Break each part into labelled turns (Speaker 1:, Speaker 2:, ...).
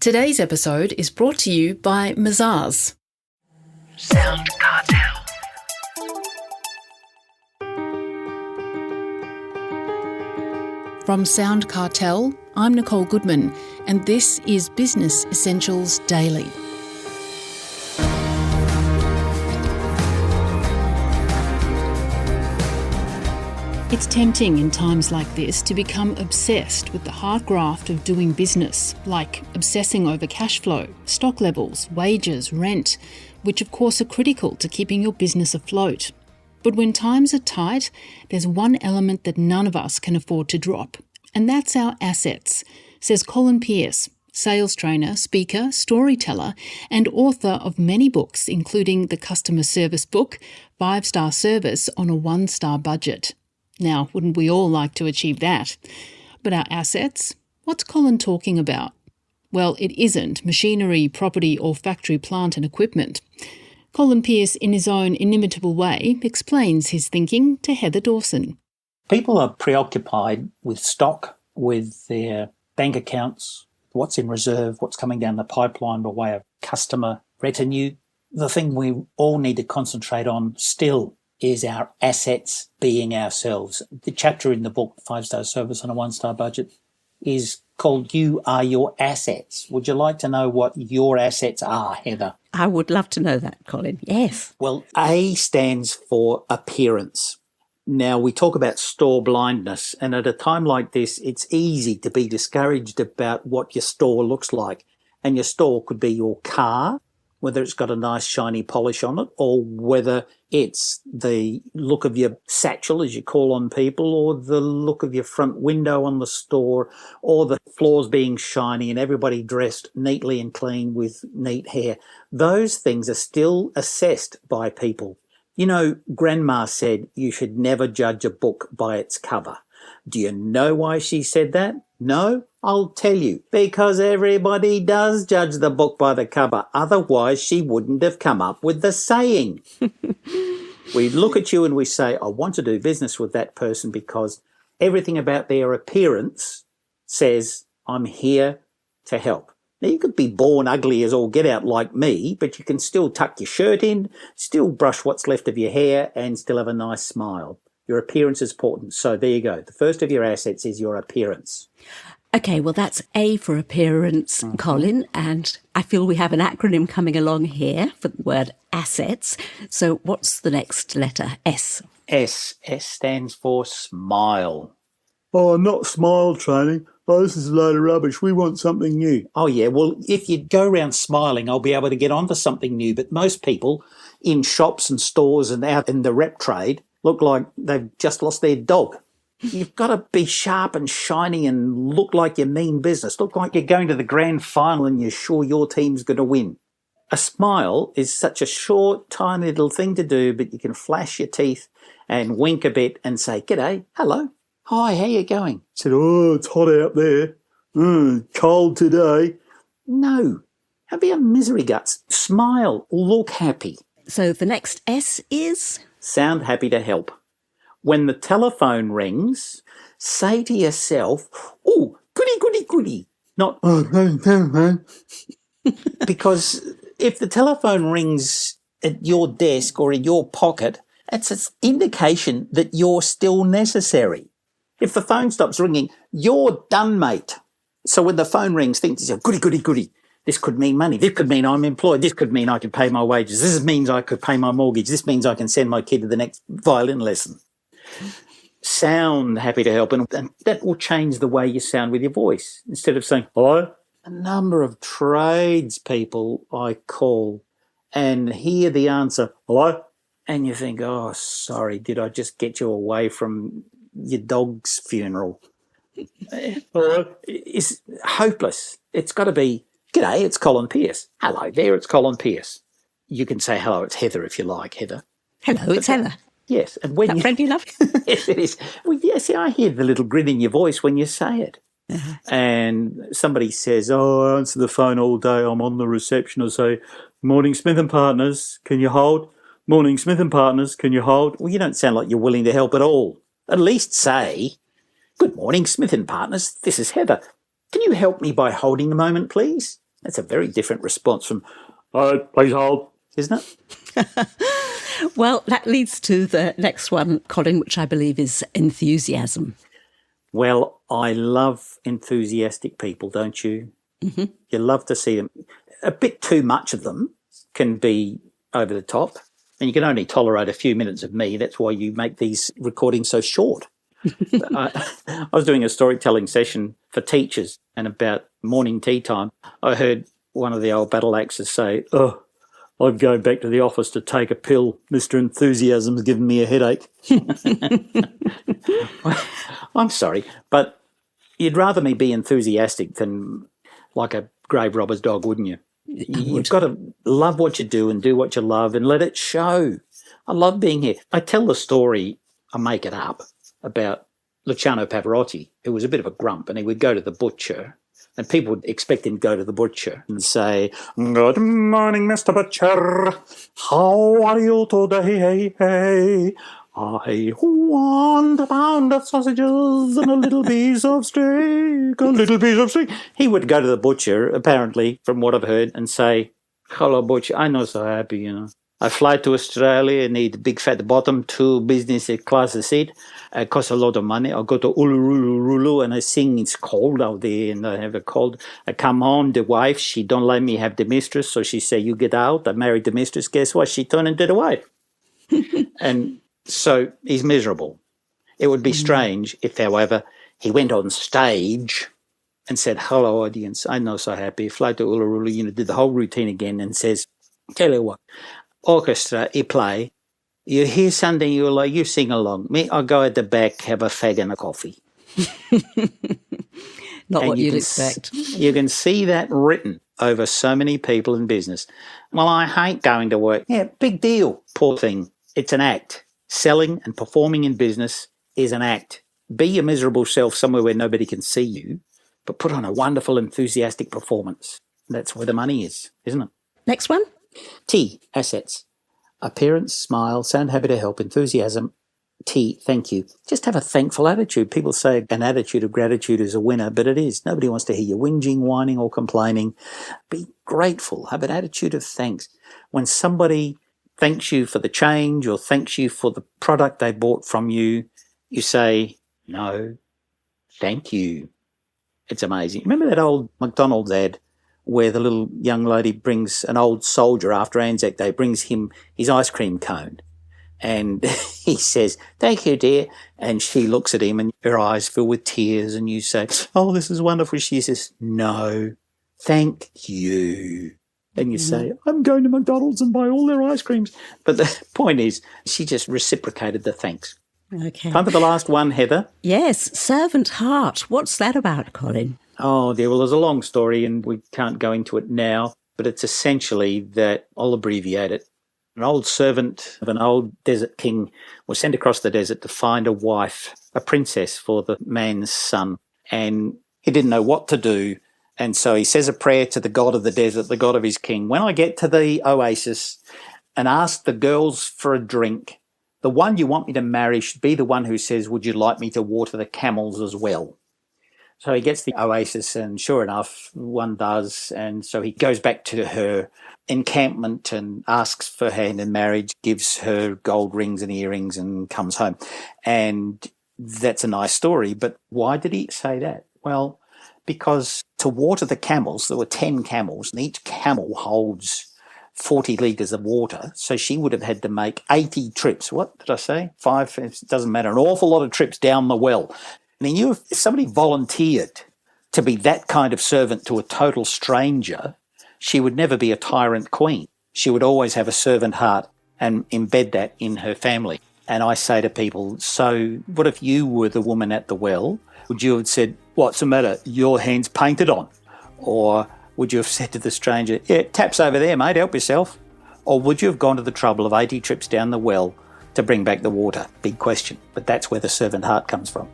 Speaker 1: Today's episode is brought to you by Mazars. SoundCartel. From SoundCartel, I'm Nicole Goodman, and this is Business Essentials Daily. It's tempting in times like this to become obsessed with the hard graft of doing business, like obsessing over cash flow, stock levels, wages, rent, which of course are critical to keeping your business afloat. But when times are tight, there's one element that none of us can afford to drop, and that's our assets, says Colin Pearce, sales trainer, speaker, storyteller, and author of many books, including the customer service book, 5-Star Service on a 1-Star Budget. Now, wouldn't we all like to achieve that? But our assets? What's Colin talking about? Well, it isn't machinery, property or factory plant and equipment. Colin Pearce, in his own inimitable way, explains his thinking to Heather Dawson.
Speaker 2: People are preoccupied with stock, with their bank accounts, what's in reserve, what's coming down the pipeline by way of customer retinue. The thing we all need to concentrate on still is our assets, being ourselves. The chapter in the book, 5-Star Service on a 1-Star Budget, is called You Are Your Assets. Would you like to know what your assets are, Heather?
Speaker 3: I would love to know that, Colin. Yes.
Speaker 2: Well, A stands for appearance. Now, we talk about store blindness, and at a time like this, it's easy to be discouraged about what your store looks like. And your store could be your car, whether it's got a nice shiny polish on it, or whether it's the look of your satchel, as you call on people, or the look of your front window on the store, or the floors being shiny and everybody dressed neatly and clean with neat hair. Those things are still assessed by people. You know, Grandma said you should never judge a book by its cover. Do you know why she said that? No? I'll tell you. Because everybody does judge the book by the cover. Otherwise, she wouldn't have come up with the saying. We look at you and we say, I want to do business with that person because everything about their appearance says, I'm here to help. Now, you could be born ugly as all get out like me, but you can still tuck your shirt in, still brush what's left of your hair, and still have a nice smile. Your appearance is important. So there you go. The first of your assets is your appearance.
Speaker 3: Okay, well, that's A for appearance, Colin, and I feel we have an acronym coming along here for the word assets. So what's the next letter? S.
Speaker 2: S. S stands for smile.
Speaker 4: Oh, not smile training. Oh, this is a load of rubbish. We want something new.
Speaker 2: Oh, yeah. Well, if you go around smiling, I'll be able to get onto something new. But most people in shops and stores and out in the rep trade look like they've just lost their dog. You've got to be sharp and shiny and look like you mean business. Look like you're going to the grand final and you're sure your team's going to win. A smile is such a short, tiny little thing to do, but you can flash your teeth and wink a bit and say, g'day, hello, hi, how you going?
Speaker 4: Said, oh, it's hot out there. Cold today.
Speaker 2: No, have your misery guts. Smile, look happy.
Speaker 3: So the next S is?
Speaker 2: Sound happy to help. When the telephone rings, say to yourself, oh, goody, goody, goody. Not, because if the telephone rings at your desk or in your pocket, it's an indication that you're still necessary. If the phone stops ringing, you're done, mate. So when the phone rings, think to yourself, goody, goody, goody. This could mean money. This could mean I'm employed. This could mean I can pay my wages. This means I could pay my mortgage. This means I can send my kid to the next violin lesson. Sound happy to help, and that will change the way you sound with your voice. Instead of saying, hello, a number of tradespeople I call and hear the answer, hello, and you think, oh, sorry, did I just get you away from your dog's funeral? It's hopeless. It's got to be, g'day, it's Colin Pearce. Hello there, it's Colin Pearce. You can say, hello, it's Heather if you like, Heather.
Speaker 3: Hello, it's Heather.
Speaker 2: Yes. And when
Speaker 3: that friendly love?
Speaker 2: Yes, it is. Well, yes, I hear the little grin in your voice when you say it.
Speaker 3: Uh-huh.
Speaker 2: And somebody says, oh, I answer the phone all day. I'm on the reception. I say, morning, Smith and Partners. Can you hold? Morning, Smith and Partners. Can you hold? Well, you don't sound like you're willing to help at all. At least say, good morning, Smith and Partners. This is Heather. Can you help me by holding a moment, please? That's a very different response from, all right, please hold, isn't it?
Speaker 3: Well, that leads to the next one, Colin, which I believe is enthusiasm.
Speaker 2: Well, I love enthusiastic people, don't you?
Speaker 3: Mm-hmm.
Speaker 2: You love to see them. A bit too much of them can be over the top, and you can only tolerate a few minutes of me. That's why you make these recordings so short. I was doing a storytelling session for teachers, and about morning tea time, I heard one of the old battle axes say, "Oh, I'm going back to the office to take a pill. Mr. Enthusiasm's giving me a headache." I'm sorry, but you'd rather me be enthusiastic than like a grave robber's dog, wouldn't you? You've got to love what you do and do what you love and let it show. I love being here. I tell the story, I make it up, about Luciano Pavarotti, who was a bit of a grump, and he would go to the butcher, and people would expect him to go to the butcher and say, "Good morning, Mr. Butcher. How are you today? Hey, I want a pound of sausages and a little piece of steak, a little piece of steak." He would go to the butcher, apparently, from what I've heard, and say, "Hello, butcher, I'm not so happy, you know. I fly to Australia, need a big fat bottom, 2 business class seat. It costs a lot of money. I go to Uluru and I sing, it's cold out there and I have a cold. I come home, the wife, she don't let me have the mistress, so she say, you get out. I married the mistress. Guess what? She turned into the wife." And so he's miserable. It would be strange if, however, he went on stage and said, "Hello, audience, I'm not so happy. Fly to Uluru," did the whole routine again and says, "Tell you what, orchestra, you play, you hear something you like, you sing along. Me, I'll go at the back, have a fag and a coffee."
Speaker 3: Not
Speaker 2: and
Speaker 3: what
Speaker 2: you
Speaker 3: you'd
Speaker 2: can
Speaker 3: expect.
Speaker 2: You can see that written over so many people in business. "Well, I hate going to work." Yeah, big deal. Poor thing. It's an act. Selling and performing in business is an act. Be your miserable self somewhere where nobody can see you, but put on a wonderful, enthusiastic performance. That's where the money is, isn't it?
Speaker 3: Next one.
Speaker 2: T, assets. Appearance, smile, sound happy to help, enthusiasm. T, thank you. Just have a thankful attitude. People say an attitude of gratitude is a winner, but it is. Nobody wants to hear you whinging, whining, or complaining. Be grateful. Have an attitude of thanks. When somebody thanks you for the change or thanks you for the product they bought from you, you say, "No, thank you." It's amazing. Remember that old McDonald's ad where the little young lady brings an old soldier after Anzac Day, brings him his ice cream cone. And he says, "Thank you, dear." And she looks at him and her eyes fill with tears and you say, "Oh, this is wonderful." She says, "No, thank you." And you say, "I'm going to McDonald's and buy all their ice creams." But the point is, she just reciprocated the thanks.
Speaker 3: Okay.
Speaker 2: Time for the last one, Heather.
Speaker 3: Yes, servant heart. What's that about, Colin?
Speaker 2: Oh, dear. Well, there's a long story and we can't go into it now, but it's essentially that, I'll abbreviate it. An old servant of an old desert king was sent across the desert to find a wife, a princess for the man's son. And he didn't know what to do. And so he says a prayer to the god of the desert, the god of his king. "When I get to the oasis and ask the girls for a drink, the one you want me to marry should be the one who says, 'Would you like me to water the camels as well?'" So he gets the oasis and sure enough, one does. And so he goes back to her encampment and asks for her hand in marriage, gives her gold rings and earrings and comes home. And that's a nice story. But why did he say that? Well, because to water the camels, there were 10 camels and each camel holds 40 litres of water. So she would have had to make 80 trips. What did I say? 5? It doesn't matter. An awful lot of trips down the well. And he knew if somebody volunteered to be that kind of servant to a total stranger, she would never be a tyrant queen. She would always have a servant heart and embed that in her family. And I say to people, so what if you were the woman at the well? Would you have said, "What's the matter? Your hand's painted on"? Or would you have said to the stranger, "Yeah, tap's over there, mate, help yourself"? Or would you have gone to the trouble of 80 trips down the well to bring back the water? Big question. But that's where the servant heart comes from.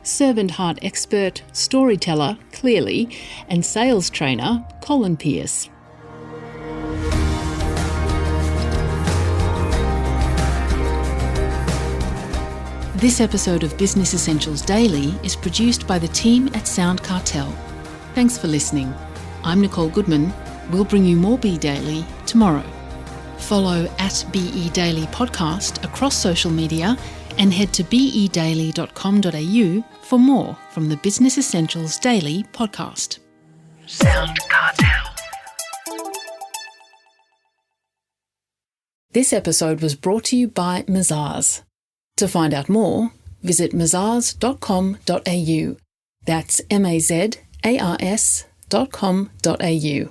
Speaker 1: Servant heart expert, storyteller, clearly, and sales trainer, Colin Pearce. This episode of Business Essentials Daily is produced by the team at SoundCartel. Thanks for listening. I'm Nicole Goodman. We'll bring you more Be Daily tomorrow. Follow @BE Daily Podcast across social media and head to bedaily.com.au for more from the Business Essentials Daily podcast. SoundCartel. This episode was brought to you by Mazars. To find out more, visit mazars.com.au. That's mazars.com.au.